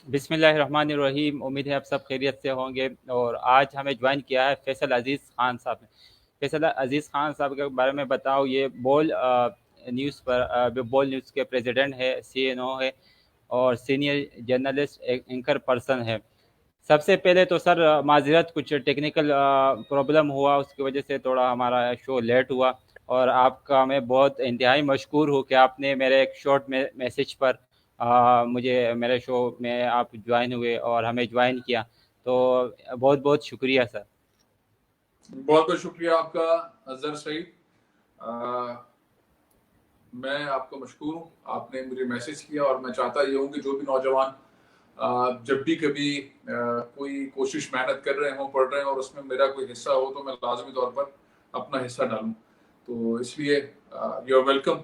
बिस्मिल्लाहिर्रहमानिर्रहीम। उम्मीद है आप सब खैरियत से होंगे। और आज हमें ज्वाइन किया है फैसल अजीज़ ख़ान साहब ने। फैसल अजीज़ ख़ान साहब के बारे में बताओ। ये न्यूज़ पर बोल न्यूज़ के प्रेसिडेंट है, CNO है और सीनियर जर्नलिस्ट एंकर पर्सन है। सबसे पहले तो सर माज़रत, कुछ टेक्निकल प्रॉब्लम हुआ, उसकी वजह से थोड़ा हमारा शो लेट हुआ। और आपका मैं बहुत इंतहाई मशकूर हूँ कि आपने मेरे एक शॉर्ट मैसेज पर मुझे मेरे शो में आप ज्वाइन हुए और हमें ज्वाइन किया। तो बहुत बहुत शुक्रिया सर। बहुत बहुत शुक्रिया आपका अजहर सईद। मैं आपका मशकूर हूँ, आपने मुझे मैसेज किया और मैं चाहता ये हूँ कि जो भी नौजवान जब भी कभी कोई कोशिश मेहनत कर रहे हों, पढ़ रहे हैं और उसमें मेरा कोई हिस्सा हो तो मैं लाजमी तौर पर अपना हिस्सा डालूं। तो इसलिए यू आर वेलकम।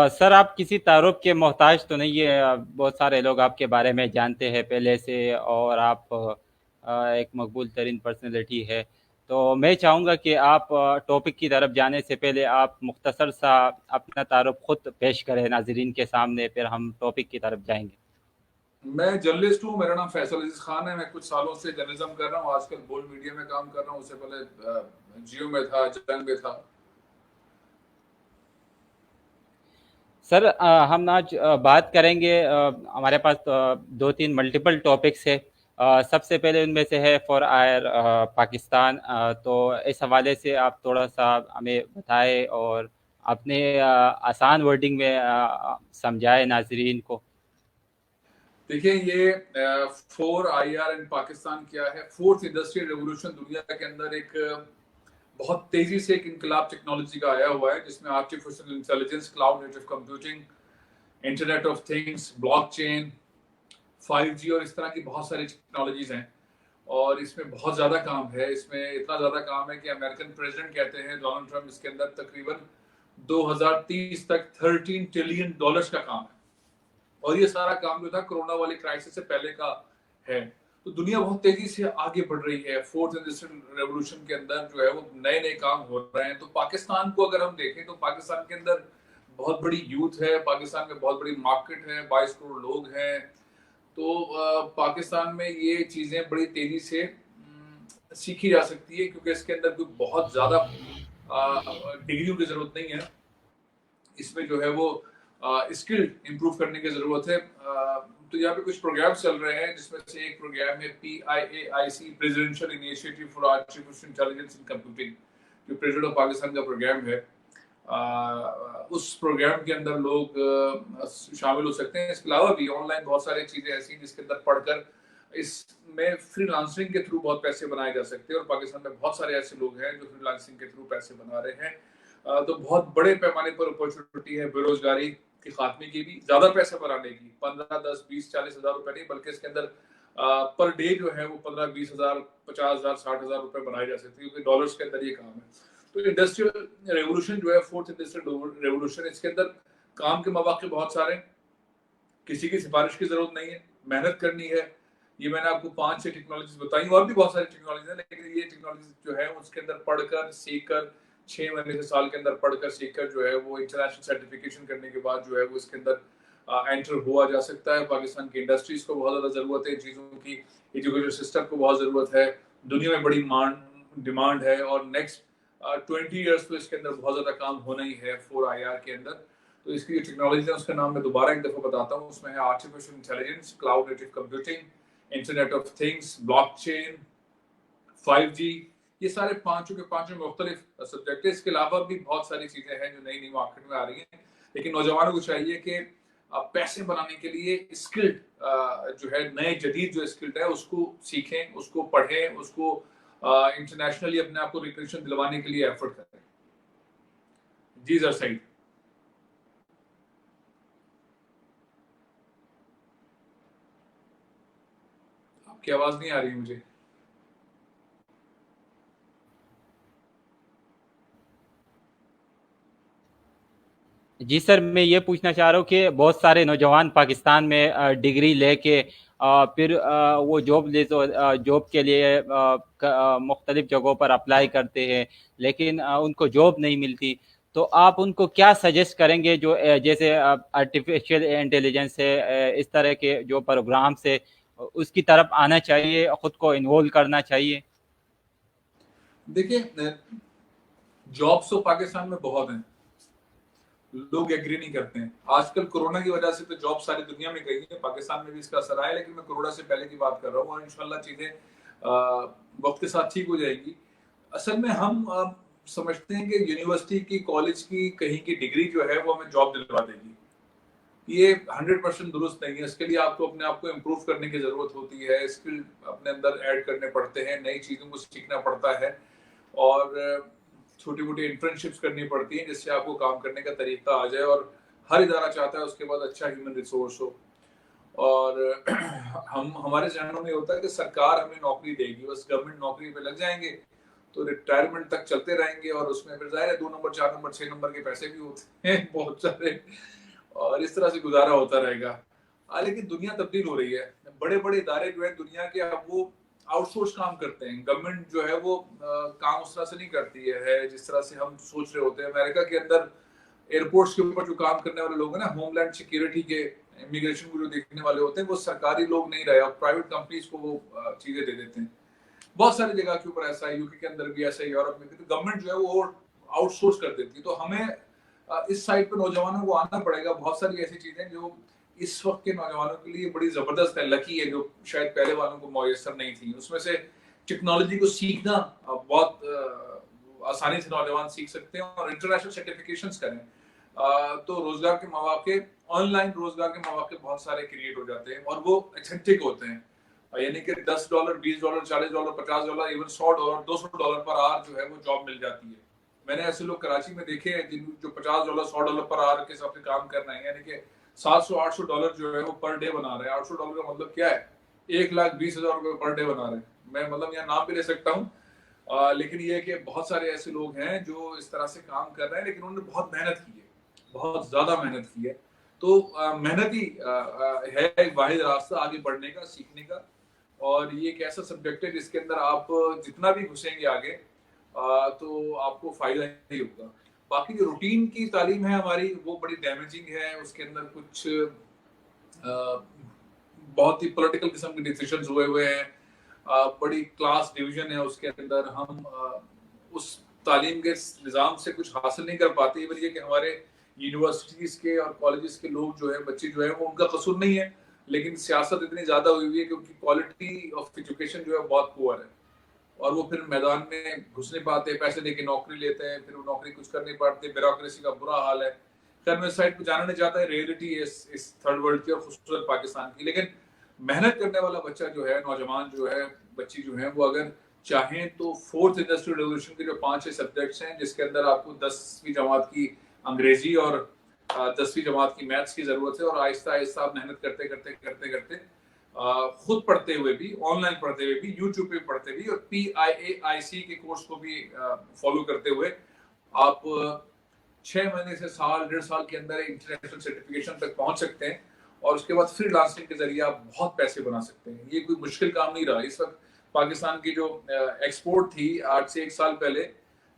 सर आप किसी तारुफ के मोहताज तो नहीं है। बहुत सारे लोग आपके बारे में जानते हैं पहले से और आप एक मकबूल तरीन पर्सनैलिटी है। तो मैं चाहूँगा कि आप टॉपिक की तरफ जाने से पहले आप मुख्तसर सा अपना तारुफ खुद पेश करें नाजरीन के सामने, फिर हम टॉपिक की तरफ जाएंगे। मैं जर्नलिस्ट हूँ, मेरा नाम फैसल अजीज खान है। मैं कुछ सालों से जर्नलिज्म कर रहा हूँ, आजकल बोल्ड मीडिया में काम कर रहा हूँ। उससे पहले जियो में था, जंग में था। सर हम आज बात करेंगे। हमारे पास दो तीन मल्टीपल टॉपिक्स है। सबसे पहले उनमें से है फॉर आयर पाकिस्तान। तो इस हवाले से आप थोड़ा सा हमें बताएं और अपने आसान वर्डिंग में समझाएं नाजरीन को। देखिए, ये 4IR इन पाकिस्तान क्या है। फोर्थ इंडस्ट्रियल रेवोल्यूशन दुनिया के अंदर एक बहुत तेजी से एक इनकलाब टेक्नोलॉजी का आया हुआ है, जिसमें artificial intelligence, cloud native computing, internet of things, blockchain, 5G और इस तरह की बहुत सारी टेक्नोलॉजीज हैं। और इसमें बहुत ज्यादा काम है। इसमें इतना ज्यादा काम है कि अमेरिकन प्रेसिडेंट कहते हैं, डोनाल्ड ट्रंप, इसके अंदर तकरीबन 2030 तक $13 ट्रिलियन का काम है। और ये सारा काम जो था कोरोना वाली क्राइसिस से पहले का है। तो दुनिया बहुत तेजी से आगे बढ़ रही है। फोर्थ इंडस्ट्रियल रेवोल्यूशन के अंदर जो है वो नए नए काम हो रहे हैं। तो पाकिस्तान को अगर हम देखें तो पाकिस्तान के अंदर बहुत बड़ी यूथ है, पाकिस्तान में बहुत बड़ी मार्केट है, 22 करोड़ लोग हैं। तो पाकिस्तान में ये चीजें बड़ी तेजी से सीखी जा सकती है, क्योंकि इसके अंदर कोई बहुत ज्यादा डिग्रियों की जरूरत नहीं है। इसमें जो है वो स्किल इंप्रूव करने की जरूरत है। तो यहाँ पे कुछ प्रोग्राम चल रहे हैं, जिसमें से एक प्रोग्राम है PIAIC, presidential initiative for artificial intelligence in computing, जो प्रेसिडेंट ऑफ पाकिस्तान का प्रोग्राम है। उस प्रोग्राम के अंदर लोग शामिल हो सकते हैं। इसके अलावा भी ऑनलाइन बहुत सारी चीजें ऐसी हैं जिसके अंदर पढ़कर इसमें फ्रीलांसिंग के थ्रू बहुत पैसे बनाए जा सकते हैं। और पाकिस्तान में बहुत सारे ऐसे लोग हैं जो फ्रीलांसिंग के थ्रू पैसे बना रहे हैं। तो बहुत बड़े पैमाने पर अपॉर्चुनिटी है बेरोजगारी के खात्मे की भी, ज्यादा पैसे बनाने की। 15, 10, 20, 40 हजार रुपए नहीं, बल्कि इसके अंदर पर डे जो है वो 15, 20 हजार, 50 हजार, 60 हजार रुपए बनाए जा सकते हैं, क्योंकि डॉलर्स के अंदर ये काम है। तो इंडस्ट्रियल रेवोल्यूशन जो है, फोर्थ इंडस्ट्रियल रेवोल्यूशन, इसके अंदर काम के मौके बहुत सारे। किसी की सिफारिश की जरूरत नहीं है, मेहनत करनी है। ये मैंने आपको 5-6 टेक्नोलॉजीज बताई, और भी बहुत सारी टेक्नोलॉजी है, लेकिन ये टेक्नोलॉजी जो है उसके अंदर पढ़कर, सीखकर, 6 महीने से साल के अंदर पढ़कर सीखकर जो है वो इंटरनेशनल सर्टिफिकेशन करने के बाद जो है वो इसके अंदर एंटर हुआ जा सकता है। पाकिस्तान की इंडस्ट्रीज को बहुत ज्यादा जरूरत है चीजों की, एजुकेशन सिस्टम को बहुत जरूरत है। दुनिया में बड़ी डिमांड है, और नेक्स्ट 20 ईयर्स तो इसके अंदर बहुत ज्यादा काम होना ही है 4IR के अंदर। तो इसकी जो टेक्नोलॉजी है उसका नाम मैं दोबारा एक दफा बताता हूँ। उसमें है artificial intelligence, cloud native computing, internet of things, blockchain, 5G। ये सारे पांचों के पांचों मुख्तलिफ सब्जेक्ट है। इसके अलावा भी बहुत सारी चीजें हैं जो नई नई मार्केट में आ रही हैं। लेकिन नौजवानों को चाहिए कि पैसे बनाने के लिए स्किल्ड जो है, नए जदीद जो स्किल्ड है उसको सीखें, उसको पढ़ें, उसको इंटरनेशनली अपने आप को रिकग्निशन दिलवाने के लिए एफर्ट करें। जी सर, सही। आपकी आवाज नहीं आ रही मुझे। जी सर, मैं ये पूछना चाह रहा हूँ कि बहुत सारे नौजवान पाकिस्तान में डिग्री लेके फिर वो जॉब के लिए मुख्तलिफ जगहों पर अप्लाई करते हैं, लेकिन उनको जॉब नहीं मिलती। तो आप उनको क्या सजेस्ट करेंगे जो जैसे आर्टिफिशियल इंटेलिजेंस है, इस तरह के जो प्रोग्राम्स है, उसकी तरफ आना चाहिए, खुद को इन्वॉल्व करना चाहिए? देखिए, जॉब्स तो पाकिस्तान में बहुत हैं, लोग एग्री नहीं करते हैं। आजकल कोरोना की वजह से तो जॉब सारी दुनिया में गई है, पाकिस्तान में भी इसका असर आया, लेकिन मैं कोरोना से पहले की बात कर रहा हूँ और इंशाल्लाह चीजें वक्त के साथ ठीक हो जाएगी। असल में हम समझते हैं कि यूनिवर्सिटी की, कॉलेज की, कहीं की डिग्री जो है वो हमें जॉब दिलवा देगी। ये 100% दुरुस्त नहीं है। इसके लिए आपको अपने आप को इम्प्रूव करने की जरूरत होती है, स्किल अपने अंदर ऐड करने पड़ते हैं, नई चीजों को सीखना पड़ता है और छोटी मोटी इंटर्नशिप्स करनी पड़ती हैं जिससे आपको काम करने का तरीका आ जाए। और हर इदारा चाहता है उसके बाद अच्छा ह्यूमन रिसोर्स हो। और हम हमारे जहनों में होता है कि सरकार हमें नौकरी देगी, बस गवर्नमेंट नौकरी पे लग जाएंगे तो रिटायरमेंट तक चलते रहेंगे और उसमें फिर जाहिर है 2 नंबर, 4 नंबर, 6 नंबर के पैसे भी होते हैं बहुत सारे, और इस तरह से गुजारा होता रहेगा। लेकिन दुनिया तब्दील हो रही है, बड़े बड़े इदारे जो है दुनिया के अब वो आउटसोर्स काम करते हैं। गवर्नमेंट जो है वो काम उस तरह से नहीं करती है जिस तरह से हम सोच रहे होते हैं। अमेरिका के अंदर एयरपोर्ट्स के ऊपर जो काम करने वाले लोग हैं ना, होमलैंड सिक्योरिटी के, इमिग्रेशन को जो देखने वाले होते हैं, वो सरकारी लोग नहीं रहे, और प्राइवेट कंपनीज को वो चीजें दे देते हैं। बहुत सारी जगह के ऊपर ऐसा है, यूके के अंदर भी ऐसा है, यूरोप में भी। तो गवर्नमेंट जो है वो आउटसोर्स कर देती है। तो हमें इस साइड पे नौजवानों को आना पड़ेगा। बहुत सारी ऐसी चीजें जो इस वक्त के नौजवानों के लिए बड़ी जबरदस्त है, लकी है, जो शायद पहले वालों को मयसर नहीं थी। उसमें से टेक्नोलॉजी को सीखना बहुत आसानी से नौजवान सीख सकते हैं और इंटरनेशनल सर्टिफिकेशंस करें तो रोजगार के मौके, ऑनलाइन रोजगार के मौके बहुत सारे क्रिएट हो जाते हैं और वो ऑथेंटिक होते हैं। यानी कि $10, $20, $40, $50, इवन $100, $200 पर आवर जो है वो जॉब मिल जाती है। मैंने ऐसे लोग कराची में देखे हैं जिन जो $50, $100 पर आवर के हिसाब से काम कर रहे हैं, यानी कि $700-800 जो है वो पर डे बना रहे हैं। $800 का मतलब क्या है? 1,20,000 रुपए पर डे बना रहे हैं। मैं मतलब यहाँ नाम भी ले सकता हूँ, लेकिन ये है कि बहुत सारे ऐसे लोग हैं जो इस तरह से काम कर रहे हैं, लेकिन उन्होंने बहुत मेहनत की है, बहुत ज्यादा मेहनत की है। तो मेहनत ही है वाहिद रास्ता आगे बढ़ने का, सीखने का। और ये एक ऐसा सब्जेक्ट है जिसके अंदर आप जितना भी घुसेंगे आगे तो आपको फायदा ही होगा। बाकी जो रूटीन की तालीम है हमारी, वो बड़ी डैमेजिंग है। उसके अंदर कुछ बहुत ही पॉलिटिकल किस्म के डिसीजंस हुए हुए हैं, बड़ी क्लास डिवीजन है उसके अंदर। हम उस तालीम के निज़ाम से कुछ हासिल नहीं कर पाते। इवन ये कि हमारे यूनिवर्सिटीज के और कॉलेजेस के लोग जो है, बच्चे जो है, वो उनका कसूर नहीं है, लेकिन सियासत इतनी ज्यादा हुई हुई है कि उनकी क्वालिटी ऑफ एजुकेशन जो है बहुत पुअर है और वो फिर मैदान में घुस नहीं पाते, पैसे देके नौकरी लेते हैं, फिर वो नौकरी कुछ कर नहीं पाते, ब्यूरोक्रेसी का बुरा हाल है। खैर मैं साइड पे जाना नहीं चाहता है, रियलिटी है इस थर्ड वर्ल्ड की और खुसूसन पाकिस्तान की। लेकिन मेहनत करने वाला बच्चा जो है, नौजवान जो है, बच्ची जो है, वो अगर चाहें तो फोर्थ इंडस्ट्रियल रेवोल्यूशन के जो 5-6 सब्जेक्ट्स हैं, जिसके अंदर आपको 10वीं जमात की अंग्रेजी और 10वीं जमात की मैथ्स की जरूरत है, और आहिस्ता आहिस्ता आप मेहनत करते करते करते करते खुद पढ़ते हुए भी, ऑनलाइन पढ़ते हुए भी, यूट्यूब पे पढ़ते भी, और PIAIC के कोर्स को भी फॉलो करते हुए आप 6 महीने से साल, 1.5 साल के अंदर इंटरनेशनल सर्टिफिकेशन तक पहुंच सकते हैं और उसके बाद फ्रीलांसिंग के जरिए आप बहुत पैसे बना सकते हैं। ये कोई मुश्किल काम नहीं रहा। इस वक्त पाकिस्तान की जो एक्सपोर्ट थी, आज से 1 साल पहले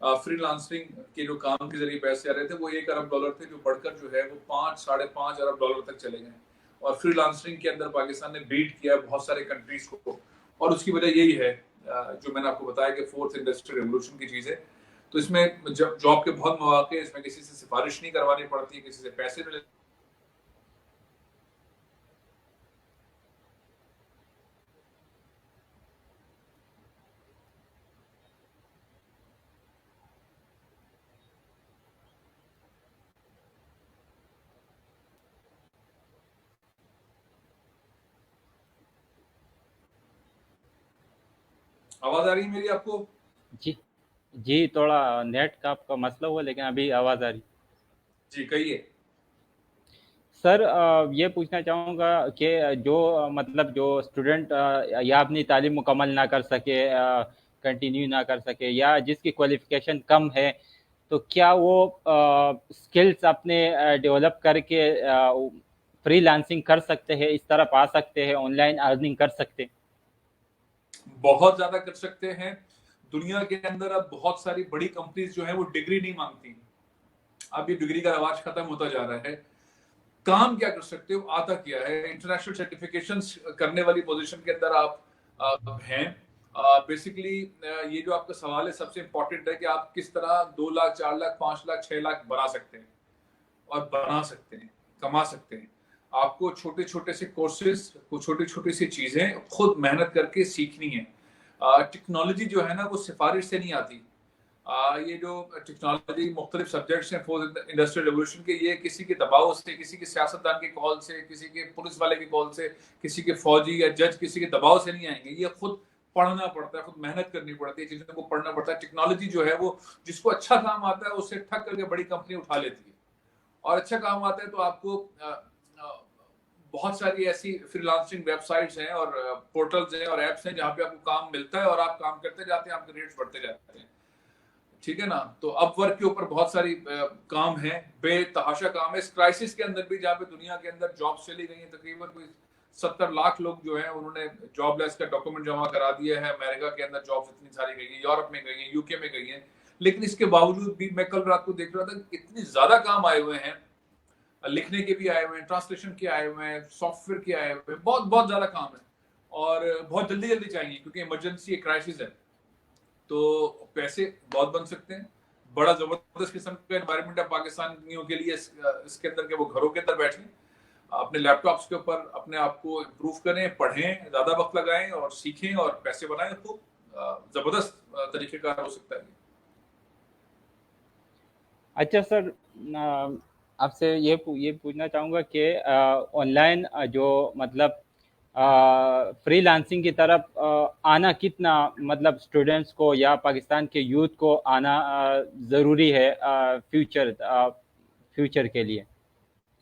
फ्रीलांसिंग के जो काम के जरिए पैसे आ रहे थे वो $1 अरब थे, जो बढ़कर जो है वो $5-5.5 अरब तक चले गए। और फ्रीलांसिंग के अंदर पाकिस्तान ने बीट किया बहुत सारे कंट्रीज को, और उसकी वजह यही है जो मैंने आपको बताया कि फोर्थ इंडस्ट्रियल रेवोल्यूशन की चीज है। तो इसमें जॉब के बहुत मौके, इसमें किसी से सिफारिश नहीं करवानी पड़ती, किसी से पैसे नहीं। आवाज आ रही है मेरी आपको? जी, जी, थोड़ा नेट का आपका मसला हुआ, लेकिन अभी आवाज़ आ रही। जी कहिए। सर, ये पूछना चाहूँगा कि जो मतलब जो स्टूडेंट या अपनी तालीम मुकम्मल ना कर सके, कंटिन्यू ना कर सके, या जिसकी क्वालिफ़िकेशन कम है, तो क्या वो स्किल्स अपने डेवलप करके फ्रीलांसिंग कर सकते हैं, इस तरफ आ सकते हैं, ऑनलाइन अर्निंग कर सकते हैं? बहुत ज्यादा कर सकते हैं। दुनिया के अंदर अब बहुत सारी बड़ी कंपनीज जो है वो डिग्री नहीं मांगती, अब ये डिग्री का रवाज खत्म होता जा रहा है। काम क्या कर सकते हो, आता क्या है, इंटरनेशनल सर्टिफिकेशंस करने वाली पोजीशन के अंदर आप हैं। बेसिकली ये जो आपका सवाल है सबसे इंपॉर्टेंट है कि आप किस तरह 2 लाख, 4 लाख, 5 लाख, 6 लाख बना सकते हैं और बना सकते हैं, कमा सकते हैं। आपको छोटे छोटे से कोर्सेज, छोटी छोटी सी चीजें खुद मेहनत करके सीखनी है। टेक्नोलॉजी जो है ना वो सिफारिश से नहीं आती। ये जो टेक्नोलॉजी मुख्तलिफ सब्जेक्ट्स हैं फोर्थ इंडस्ट्रियल रेवोल्यूशन के, ये किसी के दबाव से, किसी के सियासतदान के कॉल से, किसी के पुलिस वाले के कॉल से, किसी के फौजी या जज किसी के दबाव से नहीं आएंगे। ये खुद पढ़ना पड़ता है, खुद मेहनत करनी पड़ती है, चीजों को पढ़ना पड़ता है। टेक्नोलॉजी जो है वो जिसको अच्छा काम आता है उससे ठग करके बड़ी कंपनी उठा लेती है, और अच्छा काम आता है तो आपको बहुत सारी ऐसी फ्रीलांसिंग वेबसाइट्स हैं और पोर्टल्स हैं और एप्स हैं जहाँ पे आपको काम मिलता है और आप काम करते जाते हैं, आपके रेट्स बढ़ते जाते हैं। ठीक है ना। तो अपवर्क के ऊपर बहुत सारी काम है, बेतहाशा काम है। इस क्राइसिस के अंदर भी जहाँ पे दुनिया के अंदर जॉब चली गई है, तकरीबन कोई 70 लाख लोग जो हैं उन्होंने जॉबलेस का डॉक्यूमेंट जमा करा दिया है। अमेरिका के अंदर जॉब्स इतनी सारी गई है, यूरोप में गई है, यूके में गई है। लेकिन इसके बावजूद भी मैं कल रात को देख रहा था इतनी ज्यादा काम आए हुए हैं, लिखने के भी आए हुए हैं, ट्रांसलेशन के आए हुए हैं, सॉफ्टवेयर के आए हुए हैं, बहुत बहुत ज्यादा काम है और बहुत जल्दी जल्दी चाहिए क्योंकि इमरजेंसी क्राइसिस है। तो पैसे बहुत बन सकते हैं। बड़ा जबरदस्त किस्म का एनवायरनमेंट है पाकिस्तानियों के लिए इसके अंदर के वो घरों के अंदर बैठे अपने लैपटॉप्स के ऊपर अपने आप को इम्प्रूव करें, पढ़ें, ज्यादा वक्त लगाएं और सीखें और पैसे बनाएं। तो जबरदस्त तरीकेकार हो सकता है। अच्छा सर, आपसे ये पूछना चाहूँगा कि ऑनलाइन जो मतलब फ्रीलांसिंग की तरफ आना कितना मतलब स्टूडेंट्स को या पाकिस्तान के यूथ को आना ज़रूरी है फ्यूचर के लिए?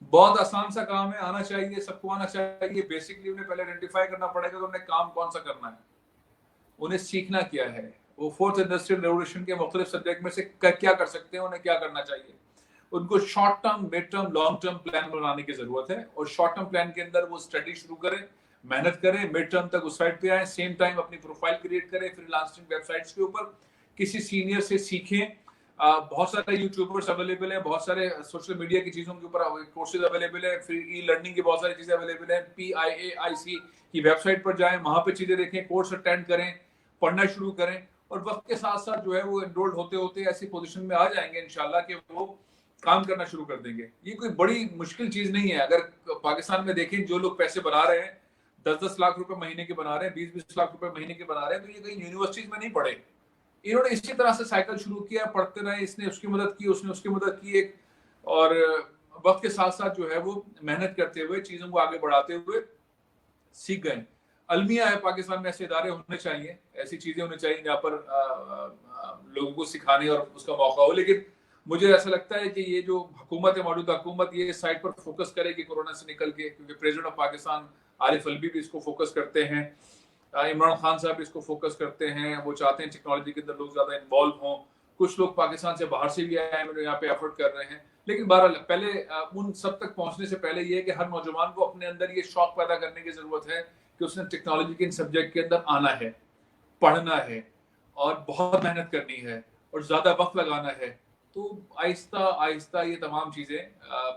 बहुत आसान सा काम है, आना चाहिए, सबको आना चाहिए। बेसिकली उन्हें पहले आइडेंटिफाई करना पड़ेगा कि उन्हें काम कौन सा करना है, उन्हें सीखना क्या है। वो फोर्थ इंडस्ट्रियल रेवोल्यूशन के मुख्तलिफ सब्जेक्ट में से क्या कर सकते हैं, उन्हें क्या करना चाहिए। उनको short term, mid term, long term plan बनाने की जरूरत है और शॉर्ट टर्म प्लान के अंदर वो स्टडी शुरू करें, मेहनत करें, मिड टर्म तक उस साइड पे आए, सेम टाइम अपनी प्रोफाइल क्रिएट करें फ्रीलांसिंग वेबसाइट्स के ऊपर, किसी सीनियर से सीखें। बहुत सारे यूट्यूबर्स अवेलेबल है, बहुत सारे सोशल मीडिया की चीजों के ऊपर कोर्सेज अवेलेबल है, फ्री ई लर्निंग की बहुत सारी चीजें अवेलेबल है। PIAIC की वेबसाइट पर जाएं, वहां पे चीजें देखें, कोर्स अटेंड करें, पढ़ना शुरू करें और वक्त के साथ साथ जो है वो एनरोल्ड होते होते ऐसी पोजीशन में आ जाएंगे इंशाल्लाह कि वो काम करना शुरू कर देंगे। ये कोई बड़ी मुश्किल चीज नहीं है। अगर पाकिस्तान में देखें जो लोग पैसे बना रहे हैं, 10-10 लाख रुपए महीने के बना रहे हैं, 20-20 लाख रुपए महीने के बना रहे हैं, तो ये कहीं यूनिवर्सिटीज में नहीं पढ़े। इन्होंने इसी तरह से साइकिल शुरू किया, पढ़ते रहे, इसने उसकी मदद की, उसने उसकी मदद की, एक और वक्त के साथ साथ जो है वो मेहनत करते हुए चीजों को आगे बढ़ाते हुए सीख गए। अलमिया है पाकिस्तान में, ऐसे इदारे होने चाहिए, ऐसी चीजें होनी चाहिए जहाँ पर लोगों को सिखाने और उसका मौका हो। लेकिन मुझे ऐसा लगता है कि ये जो हुकूमत है, मौजूदा हुकूमत, ये इस साइड पर फोकस करेगी कोरोना से निकल के, क्योंकि प्रेसिडेंट ऑफ पाकिस्तान आरिफ अलवी भी इसको फोकस करते हैं, इमरान खान साहब इसको फोकस करते हैं। वो चाहते हैं टेक्नोलॉजी के अंदर लोग ज्यादा इन्वॉल्व हों। कुछ लोग पाकिस्तान से बाहर से भी आए हैं, यहाँ पे एफर्ट कर रहे हैं। लेकिन बहरहाल पहले उन सब तक पहुंचने से पहले ये है कि हर नौजवान को अपने अंदर ये शौक पैदा करने की जरूरत है कि उसने टेक्नोलॉजी के इन सब्जेक्ट के अंदर आना है, पढ़ना है और बहुत मेहनत करनी है और ज्यादा वक्त लगाना है। तो आहिस्ता आहिस्ता ये तमाम चीजें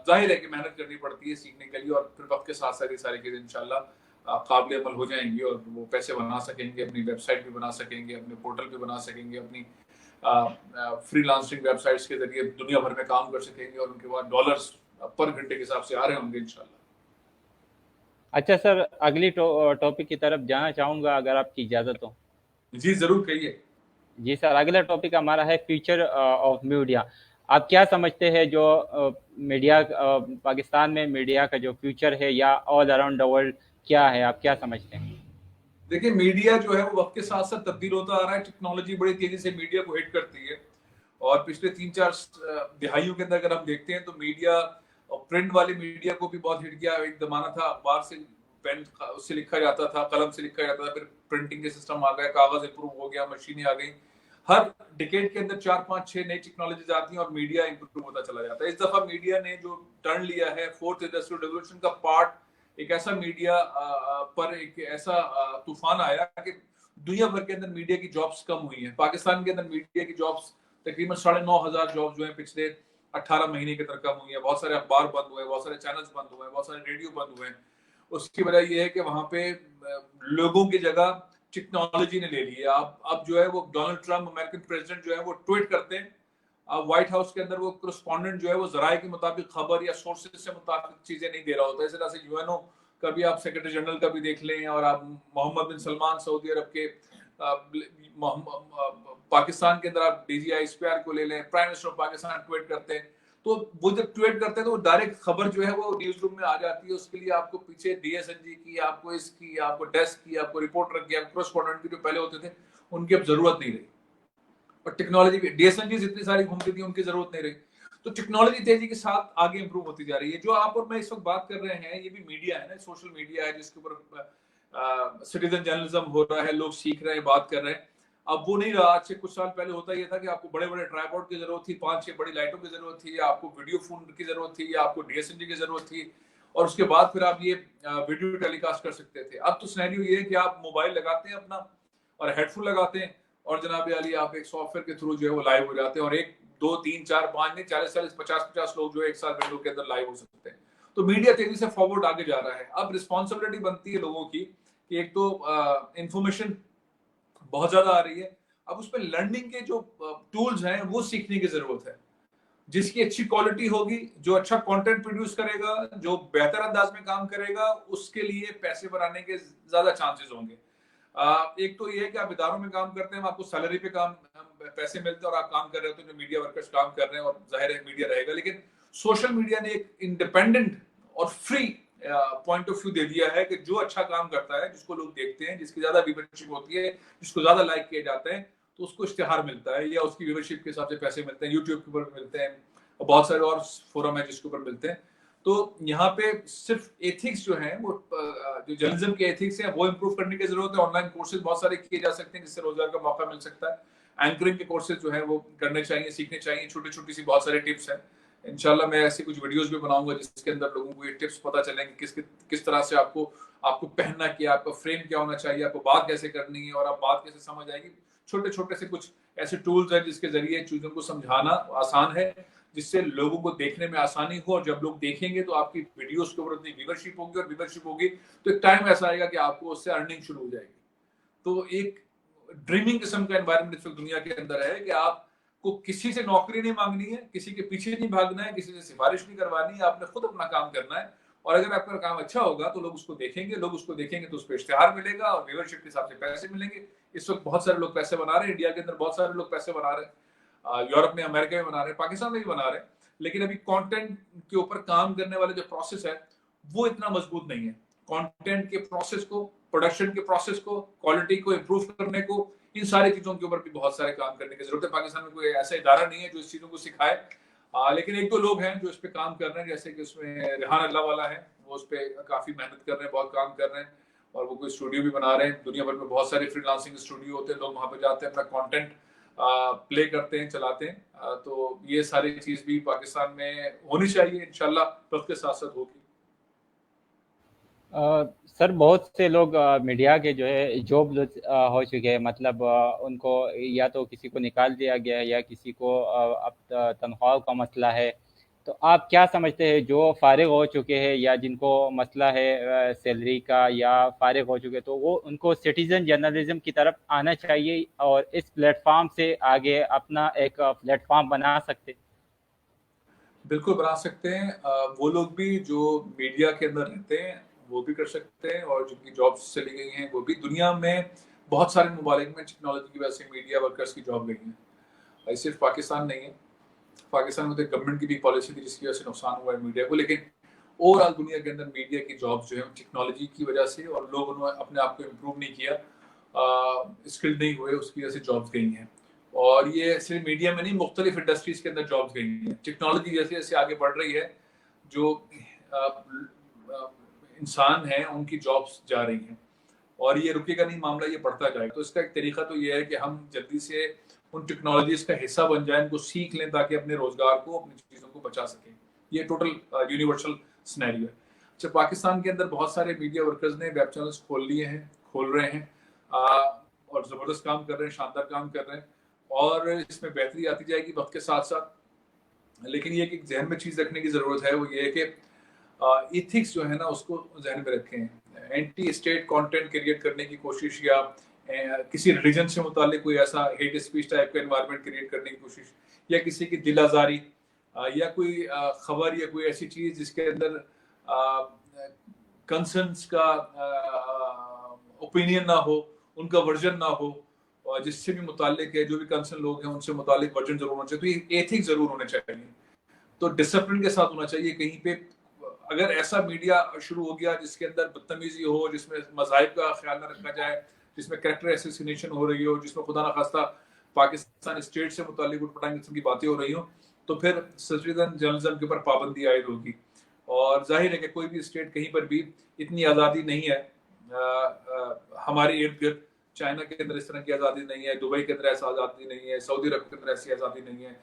जाहिर है कि मेहनत करनी पड़ती है सीखने के लिए और फिर वक्त के साथ साथ ये सारी चीजें इंशाल्लाह काबिल अमल हो जाएंगी और वो पैसे बना सकेंगे, अपनी वेबसाइट भी बना सकेंगे, अपने पोर्टल भी बना सकेंगे, अपनी फ्रीलांसिंग वेबसाइट्स के जरिए दुनिया भर में काम कर सकेंगे और उनके बाद डॉलर्स पर घंटे के हिसाब से आ रहे होंगे इंशाल्लाह। अच्छा सर, अगली टॉपिक की तरफ जाना चाहूँगा अगर आपकी इजाज़त हो। जी जरूर कहिए। जी सर, अगला टॉपिक हमारा है फ्यूचर ऑफ मीडिया। आप क्या समझते हैं जो मीडिया पाकिस्तान में मीडिया का जो फ्यूचर है या ऑल अराउंड द वर्ल्ड क्या है, आप क्या समझते हैं? देखिए, मीडिया जो है वो वक्त के साथ साथ तब्दील होता आ रहा है। टेक्नोलॉजी बड़ी तेजी से मीडिया को हिट करती है और पिछले 3-4 दिहाइयों के अंदर अगर हम देखते हैं तो मीडिया और प्रिंट वाली मीडिया को भी बहुत हिट किया। एक जमाना था अखबार से पेन उससे लिखा जाता था, कलम से लिखा जाता था, फिर प्रिंटिंग के सिस्टम आ गया, कागज इंप्रूव हो गया, मशीनें आ गई। हर डिकेड के अंदर 4-5-6 नई टेक्नोलॉजीज आती हैं और मीडिया इंप्रूव होता चला जाता है। इस दफा मीडिया ने जो टर्न लिया है, फोर्थ इंडस्ट्रियल रेवोल्यूशन का पार्ट, एक ऐसा मीडिया पर एक ऐसा तूफान आया कि दुनिया भर के अंदर मीडिया की जॉब्स कम हुई हैं। पाकिस्तान के अंदर मीडिया की जॉब्स तकरीबन 9,500 जॉब्स जो है पिछले 18 महीने की तरह हुई है, बहुत सारे अखबार बंद हुए, बहुत सारे चैनल्स बंद हुए, बहुत सारे रेडियो बंद हुए। उसकी वजह ये है कि वहां पे लोगों की जगह टेक्नोलॉजी ने ले ली है। अब जो है वो डोनाल्ड ट्रम्प अमेरिकन प्रेसिडेंट जो है वो ट्वीट करते हैं, अब व्हाइट हाउस के अंदर वो करस्पॉन्डेंट जो है वो जराये के मुताबिक खबर या सोर्सेज से मुताबिक चीजें नहीं दे रहा होता। इस तरह से यूएनओ का भी आप सेक्रेटरी जनरल का भी देख लें, और आप मोहम्मद बिन सलमान सऊदी अरब के पाकिस्तान के अंदर आप डीजीआई स्पेयर को ले लें, prime minister of Pakistan tweet करते हैं, तो वो जब ट्वीट करते हैं तो वो डायरेक्ट खबर जो है वो न्यूज रूम में आ जाती है। उसके लिए आपको पीछे डीएसएनजी की, आपको इसकी, आपको डेस्क की, आपको रिपोर्टर की, आपको करस्पॉन्डेंट की जो पहले होते थे उनकी अब जरूरत नहीं रही। और टेक्नोलॉजी भी डीएसएनजी इतनी सारी घूमती थी, उनकी जरूरत नहीं रही। तो टेक्नोलॉजी तेजी के साथ आगे इंप्रूव होती जा रही है। जो आप और मैं इस वक्त बात कर रहे हैं ये भी मीडिया है ना, सोशल मीडिया है जिसके ऊपर सिटीजन जर्नलिज्म हो रहा है, लोग सीख रहे हैं, बात कर रहे हैं। अब वो नहीं रहा। आज से कुछ साल पहले होता यह था कि आपको बड़े बड़े ट्राइपॉड की जरूरत थी, 5-6 बड़ी लाइटों की जरूरत थी, आपको वीडियो फोन की जरूरत थी, या आपको डीएसएनजी की जरूरत थी, और उसके बाद फिर आप ये वीडियो टेलीकास्ट कर सकते थे। अब तो सिनेरियो ये है कि आप मोबाइल लगाते हैं अपना और हेडफोन लगाते हैं, और जनाब अली आप एक सॉफ्टवेयर के थ्रू जो है वो लाइव हो जाते हैं, और 1 2 3 4 5 नहीं 40 50 लोग जो है एक साल विंडो के अंदर लाइव हो सकते हैं। तो मीडिया तेजी से फॉरवर्ड आगे जा रहा है। अब रिस्पॉन्सिबिलिटी बनती है लोगों की कि एक तो इंफॉर्मेशन बहुत ज्यादा आ रही है, अब उसमें लर्निंग के जो टूल्स हैं वो सीखने की जरूरत है। जिसकी अच्छी क्वालिटी होगी, जो अच्छा कंटेंट प्रोड्यूस करेगा, जो बेहतर अंदाज में काम करेगा, उसके लिए पैसे बनाने के ज्यादा चांसेस होंगे। एक तो ये है कि आप इदारों में काम करते हैं, आपको सैलरी पे काम पैसे मिलते हैं और आप काम कर रहे होते हैं, जो मीडिया वर्कर्स काम कर रहे हैं, और जाहिर है मीडिया रहेगा। लेकिन सोशल मीडिया ने एक इंडिपेंडेंट और फ्री पॉइंट ऑफ व्यू दे दिया है कि जो अच्छा काम करता है, जिसको लोग देखते हैं, जिसकी ज्यादा व्यूवरशिप होती है, जिसको ज्यादा लाइक किए जाते हैं, तो उसको इश्तिहार मिलता है या उसकी व्यूवरशिप के हिसाब से पैसे मिलते हैं, यूट्यूब के ऊपर मिलते हैं, और बहुत सारे और फोरम है जिसके ऊपर मिलते हैं। तो यहाँ पे सिर्फ एथिक्स जो है वो जो जर्नलिज्म के एथिक्स हैं वो इम्प्रूव करने की जरूरत है। ऑनलाइन कोर्सेज बहुत सारे किए जा सकते हैं जिससे रोजगार का मौका मिल सकता है। एंकरिंग के कोर्सेज जो है वो करने चाहिए, सीखने चाहिए। छोटी छोटी सी बहुत सारे टिप्स हैं। इंशाल्लाह मैं ऐसी कुछ वीडियोस भी बनाऊंगा जिसके अंदर लोगों को ये टिप्स पता चलेंगे किस तरह से आपको पहनना क्या, आपका फ्रेम क्या होना चाहिए, आपको बात कैसे करनी है, और आप बात कैसे समझ आएगी। छोटे छोटे से कुछ ऐसे टूल्स हैं जिसके जरिए चीजों को समझाना आसान है, जिससे लोगों को देखने में आसानी हो, और जब लोग देखेंगे तो आपकी वीडियोस के ऊपर उतनी व्यूवरशिप होगी, और व्यूवरशिप होगी तो एक टाइम ऐसा आएगा कि आपको उससे अर्निंग शुरू हो जाएगी। तो एक ड्रीमिंग किस्म का एनवायरनमेंट इस वक्त दुनिया के अंदर है कि आपको किसी से नौकरी नहीं मांगनी है, किसी के पीछे नहीं भागना है, किसी से सिफारिश नहीं करवानी है, आपने खुद अपना काम करना है। और अगर आपका काम अच्छा होगा तो लोग उसको देखेंगे, लोग उसको देखेंगे तो उस पर इश्तिहार मिलेगा, और व्यूवरशिप के हिसाब से पैसे मिलेंगे। इस वक्त बहुत सारे लोग पैसे बना रहे हैं, इंडिया के अंदर बहुत सारे लोग पैसे बना रहे हैं, यूरोप में, अमेरिका में बना रहे हैं, पाकिस्तान में भी बना रहे हैं। लेकिन अभी कंटेंट के ऊपर काम करने वाले जो प्रोसेस है वो इतना मजबूत नहीं है। कंटेंट के प्रोसेस को, प्रोडक्शन के प्रोसेस को, क्वालिटी को इम्प्रूव करने को, इन सारी चीजों के ऊपर भी बहुत सारे काम करने की जरूरत है। पाकिस्तान में कोई ऐसा इदारा नहीं है जो इस चीजों को सिखाए, लेकिन 1-2 लोग हैं जो इस पे काम कर रहे हैं, जैसे कि उसमें रिहान अल्लाह वाला है, वो उस पे काफी मेहनत कर रहे हैं, बहुत काम कर रहे हैं, और वो कोई स्टूडियो भी बना रहे हैं। दुनिया भर में बहुत सारे फ्रीलांसिंग स्टूडियो होते हैं, लोग वहां पे जाते हैं, अपना कंटेंट प्ले करते हैं, चलाते हैं। तो ये सारी चीज भी पाकिस्तान में होनी चाहिए, इंशाल्लाह वक्त के साथ साथ होगी। सर बहुत से लोग मीडिया के जो है जॉब हो चुके हैं, मतलब उनको या तो किसी को निकाल दिया गया है या किसी को अब तनख्वाह का मसला है। तो आप क्या समझते हैं जो फारिग हो चुके हैं या जिनको मसला है सैलरी का या फारिग हो चुके, तो वो उनको सिटीजन जर्नलिज्म की तरफ आना चाहिए और इस प्लेटफॉर्म से आगे अपना एक प्लेटफॉर्म बना सकते? बिल्कुल बना सकते हैं। वो लोग भी जो मीडिया के अंदर रहते हैं वो भी कर सकते हैं, और जिनकी जॉब्स चली गई हैं वो भी। दुनिया में बहुत सारे ममालिक में टेक्नोलॉजी की वजह से मीडिया वर्कर्स की जॉब गई है। सिर्फ पाकिस्तान नहीं है, पाकिस्तान में तो गवर्नमेंट की भी पॉलिसी थी जिसकी वजह से नुकसान हुआ है मीडिया को, लेकिन ओवरऑल दुनिया के अंदर मीडिया की जॉब्स जो है टेक्नोलॉजी की वजह से, और लोगों ने अपने आप को इम्प्रूव नहीं किया, स्किल्ड नहीं हुए, उसकी वजह से जॉब्स गई हैं। और ये सिर्फ मीडिया में नहीं, मुख्तलिफ इंडस्ट्रीज के अंदर जॉब्स गई हैं। टेक्नोलॉजी जैसे जैसे आगे बढ़ रही है, जो इंसान हैं उनकी जॉब्स जा रही हैं, और ये रुकेगा नहीं मामला, ये बढ़ता जाएगा। तो इसका एक तरीका तो ये है कि हम जल्दी से उन टेक्नोलॉजीज का हिस्सा बन जाएं, उनको सीख लें, ताकि अपने रोजगार को, अपनी चीजों को बचा सकें। ये टोटल यूनिवर्सल सिनेरियो है। अच्छा, पाकिस्तान के अंदर बहुत सारे मीडिया वर्कर्स ने वेब चैनल्स खोल लिए हैं, खोल रहे हैं, और जबरदस्त काम कर रहे हैं, शानदार काम कर रहे हैं, और इसमें बेहतरी आती जाएगी वक्त के साथ साथ। लेकिन ये एक जहन में चीज रखने की जरूरत है, वो ये है कि इथिक्स जो है ना उसको जहन में रखें। एंटी स्टेट कंटेंट क्रिएट करने की कोशिश या किसी रिलीजन से मुतालिक कोई ऐसा हेट स्पीच टाइप का एनवायरनमेंट क्रिएट करने की कोशिश, या किसी की दिल आजारी, या कोई खबर या कोई ऐसी चीज जिसके अंदर कंसर्न्स का ओपिनियन ना हो, उनका वर्जन ना हो, और जिससे भी मुतालिक है, जो भी कंसर्न लोग हैं उनसे मुतालिक वर्जन जरूर होना चाहिए। तो ये एथिक्स जरूर होने चाहिए, तो डिसिप्लिन के साथ होना चाहिए। कहीं पे अगर ऐसा मीडिया शुरू हो गया जिसके अंदर बदतमीजी हो, जिसमें मज़ाहिब का ख्याल न रखा जाए, जिसमें कैरेक्टर एसेसिनेशन हो रही हो, जिसमें खुदा ना खास्ता पाकिस्तान स्टेट से मुतालिक उठपटांग किस्म की बातें हो रही हो, तो फिर सिटीजन जर्नलिज्म के ऊपर पाबंदी आयद होगी। और जाहिर है कि कोई भी स्टेट कहीं पर भी इतनी आज़ादी नहीं है। हमारे इर्द गिर्द चाइना के अंदर इस तरह की आज़ादी नहीं है, दुबई के अंदर ऐसा आज़ादी नहीं है, सऊदी अरब के अंदर ऐसी आज़ादी नहीं है,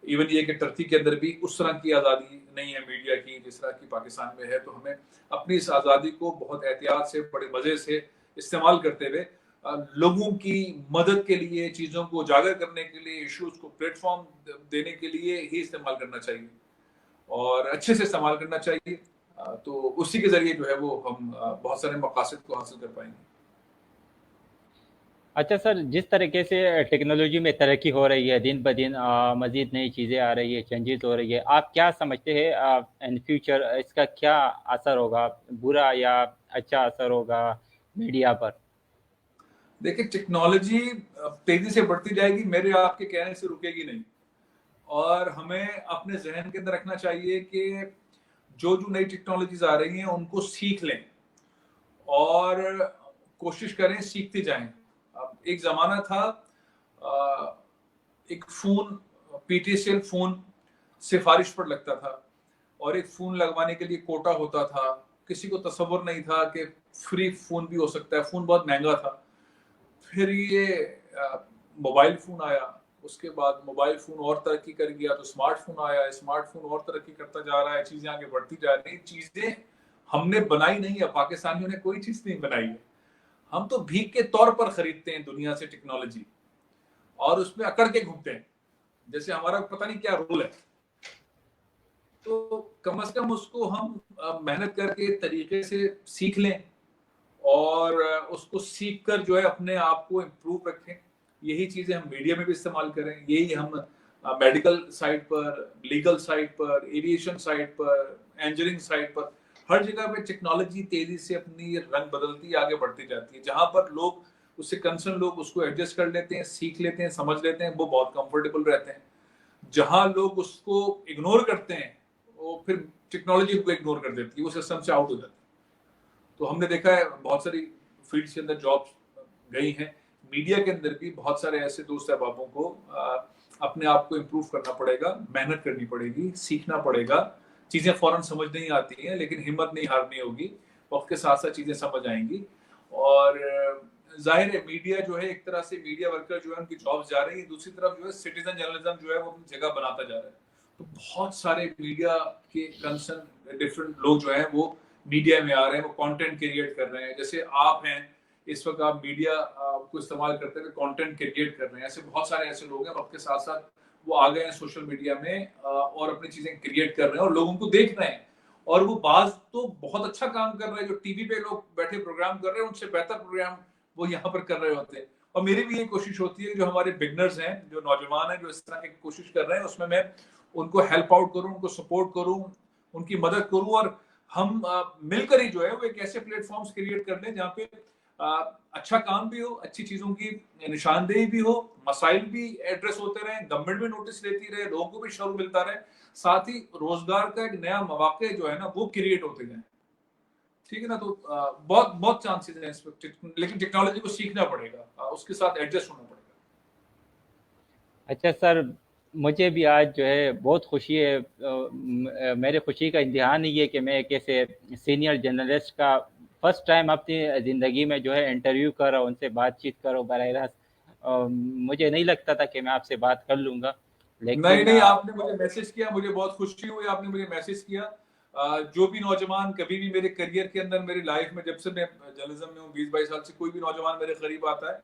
इवन ये कि टर्की के अंदर भी उस तरह की आज़ादी नहीं है मीडिया की जिस तरह की पाकिस्तान में है। तो हमें अपनी इस आज़ादी को बहुत एहतियात से, बड़े मज़े से इस्तेमाल करते हुए लोगों की मदद के लिए, चीज़ों को उजागर करने के लिए, इश्यूज को प्लेटफॉर्म देने के लिए ही इस्तेमाल करना चाहिए, और अच्छे से इस्तेमाल करना चाहिए। तो उसी के ज़रिए जो है वो हम बहुत सारे मकासद को हासिल कर पाएंगे। अच्छा सर, जिस तरीके से टेक्नोलॉजी में तरक्की हो रही है दिन ब दिन, मज़ीद नई चीज़ें आ रही है, चेंजेस हो रही है, आप क्या समझते हैं इन फ्यूचर इसका क्या असर होगा, बुरा या अच्छा असर होगा मीडिया पर? देखिए, टेक्नोलॉजी तेजी से बढ़ती जाएगी, मेरे आपके कहने से रुकेगी नहीं। और हमें अपने जहन के अंदर रखना चाहिए कि जो जो नई टेक्नोलॉजीज आ रही हैं उनको सीख लें और कोशिश करें सीखते जाएं। अब एक जमाना था, एक फोन, पीटीसीएल फोन सिफारिश पर लगता था, और एक फोन लगवाने के लिए कोटा होता था। किसी को तसव्वुर नहीं था कि फ्री फोन भी हो सकता है, फोन बहुत महंगा था। फिर ये मोबाइल फोन आया, उसके बाद मोबाइल फोन और तरक्की कर गया तो स्मार्टफोन आया, स्मार्टफोन और तरक्की करता जा रहा है, चीजें आगे बढ़ती जा रही हैं। चीजें हमने बनाई नहीं है, पाकिस्तानियों ने कोई चीज नहीं बनाई है, हम तो भीख के तौर पर खरीदते हैं दुनिया से टेक्नोलॉजी, और उसमें अकड़ के घूमते हैं जैसे हमारा पता नहीं क्या रोल है। तो कम से कम उसको हम मेहनत करके तरीके से सीख लें, और उसको सीख कर जो है अपने आप को इम्प्रूव रखें। यही चीजें हम मीडिया में भी इस्तेमाल करें, यही हम मेडिकल साइड पर, लीगल साइड पर, एविएशन साइड पर, इंजीनियरिंग साइड पर, हर जगह पे टेक्नोलॉजी तेजी से अपनी रंग बदलती आगे बढ़ती जाती है। जहां पर लोग उससे कंसर्न लोग उसको एडजस्ट कर लेते हैं, सीख लेते हैं, समझ लेते हैं, वो बहुत कंफर्टेबल रहते हैं। जहां लोग उसको इग्नोर करते हैं, वो फिर टेक्नोलॉजी को इग्नोर कर देती है, वो सिस्टम से आउट हो जाती है। तो हमने देखा है बहुत सारी फील्ड्स के अंदर जॉब्स गई हैं। मीडिया के अंदर भी बहुत सारे ऐसे दोस्त अहबाबों को अपने आप को इम्प्रूव करना पड़ेगा, मेहनत करनी पड़ेगी, सीखना पड़ेगा। चीज़ें फौरन समझ नहीं आती हैं, लेकिन हिम्मत नहीं हारनी होगी, वक्त के साथ साथ चीज़ें समझ आएंगी। और जाहिर है मीडिया जो है, एक तरह से मीडिया वर्कर जो है उनकी जॉब्स जा रही है, दूसरी तरफ जो है सिटीजन जर्नलिज्म जो है वो अपनी जगह बनाता जा रहा है। तो बहुत सारे मीडिया के कंसर्न डिफरेंट लोग जो है वो मीडिया में आ रहे हैं, वो कंटेंट क्रिएट कर रहे हैं। जैसे आप हैं, इस वक्त आप मीडिया को इस्तेमाल करते हुए कंटेंट क्रिएट कर रहे हैं। ऐसे बहुत सारे ऐसे लोग हैं, वक्त के साथ साथ वो आ गए हैं सोशल मीडिया में और अपनी चीजें क्रिएट कर रहे हैं और लोगों को देख रहे हैं। और वो बाज तो बहुत अच्छा काम कर रहे हैं, जो टीवी पे लोग बैठे प्रोग्राम कर रहे हैं उनसे बेहतर प्रोग्राम वो यहाँ पर कर रहे होते हैं। और मेरी भी ये कोशिश होती है, जो हमारे बिगनर्स हैं, जो नौजवान हैं, जो इस तरह की कोशिश कर रहे हैं, उसमें मैं उनको हेल्प आउट करूँ, उनको सपोर्ट करूँ, उनकी मदद करूँ, और हम मिलकर ही जो है वो एक ऐसे प्लेटफॉर्म्स क्रिएट कर लें जहाँ पे अच्छा काम भी हो, अच्छी चीजों की निशानदेही भी हो, मसाइल भी एड्रेस होते रहे, गवर्नमेंट भी नोटिस लेती रहे, लोगों को भी शोर मिलता रहे, साथ ही रोजगार का एक नया मौके जो है ना वो क्रिएट होते जाए। ठीक है ना? तो बहुत बहुत चांसेस हैं इस पर, लेकिन टेक्नोलॉजी को सीखना पड़ेगा, उसके साथ एडजस्ट होना पड़ेगा। अच्छा सर, मुझे भी आज जो है बहुत खुशी है, मेरे खुशी का इंतहा नहीं है कि मैं एक ऐसे सीनियर जर्नलिस्ट का फर्स्ट टाइम अपनी ज़िंदगी में जो है इंटरव्यू कर रहा हूँ, उनसे बातचीत कर रहा हूँ बरह रास्त। मुझे नहीं लगता था कि मैं आपसे बात कर लूँगा, नहीं लेकिन नहीं, आपने मुझे मैसेज किया, मुझे बहुत खुशी हुई, आपने मुझे मैसेज किया। जो भी नौजवान कभी भी मेरे करियर के अंदर, मेरी लाइफ में, जब से मैं जर्नलिज्म में हूँ 20-22 साल से, कोई भी नौजवान मेरे करीब आता है,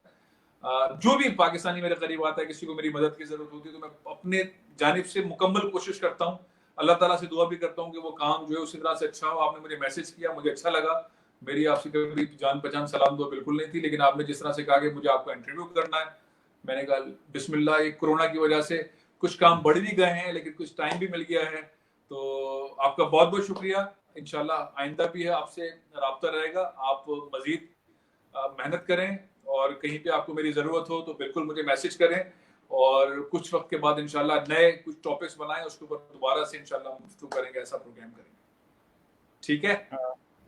जो भी पाकिस्तानी मेरे करीब आता है, किसी को मेरी मदद की जरूरत होती है, तो मैं अपने जानिब से मुकम्मल कोशिश करता हूँ। अल्लाह ताला से दुआ भी करता हूँ कि वो काम जो है उसी तरह से अच्छा हो। आपने मुझे मैसेज किया, मुझे अच्छा लगा। मेरी आपसे कभी जान पहचान सलाम दुआ बिल्कुल नहीं थी, लेकिन आपने जिस तरह से कहा कि मुझे आपको इंटरव्यू करना है, मैंने कहा बिस्मिल्लाह। एक कोरोना की वजह से कुछ काम बढ़ भी गए हैं, लेकिन कुछ टाइम भी मिल गया है। तो आपका बहुत बहुत शुक्रिया। इंशाल्लाह आइंदा भी है आपसे राब्ता रहेगा। आप मजीद मेहनत करें, और कहीं पे आपको मेरी जरूरत हो तो बिल्कुल मुझे मैसेज करें, और कुछ वक्त के बाद इंशाल्लाह नए कुछ टॉपिक्स बनाएं, उसके ऊपर दोबारा से इंशाल्लाह गुफ्तगू करेंगे, ऐसा प्रोग्राम करेंगे। ठीक है?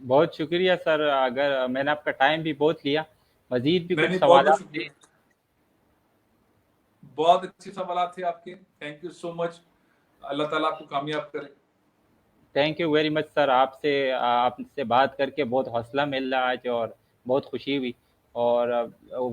बहुत शुक्रिया सर, अगर मैंने आपका टाइम भी बहुत लिया, मजीद भी कुछ नहीं, बहुत सवाल बहुत थे। शुक्रिया। बहुत अच्छे सवाल थे आपके। Thank you so much. अल्लाह ताला आपको कामयाब करे। Thank you very much sir, आपसे बात करके बहुत हौसला मिल रहा आज और बहुत खुशी हुई। और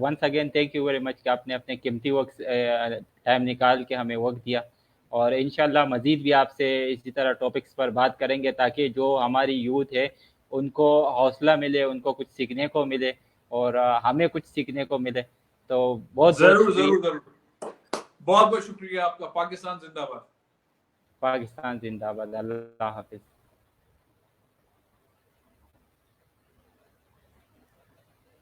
once again thank you very much कि आपने अपने कीमती वक्त टाइम निकाल के हमें वक्त दिया। और इंशाल्लाह मज़ीद भी आपसे इसी तरह टॉपिक्स पर बात करेंगे, ताकि जो हमारी यूथ है उनको हौसला मिले, उनको कुछ सीखने को मिले, और हमें कुछ सीखने को मिले। तो बहुत बहुत जरूर शुक्रिया। जरूर जरूर। बहुत बहुत शुक्रिया आपका। पाकिस्तान जिंदाबाद। पाकिस्तान जिंदाबाद। अल्लाह हाफिज़।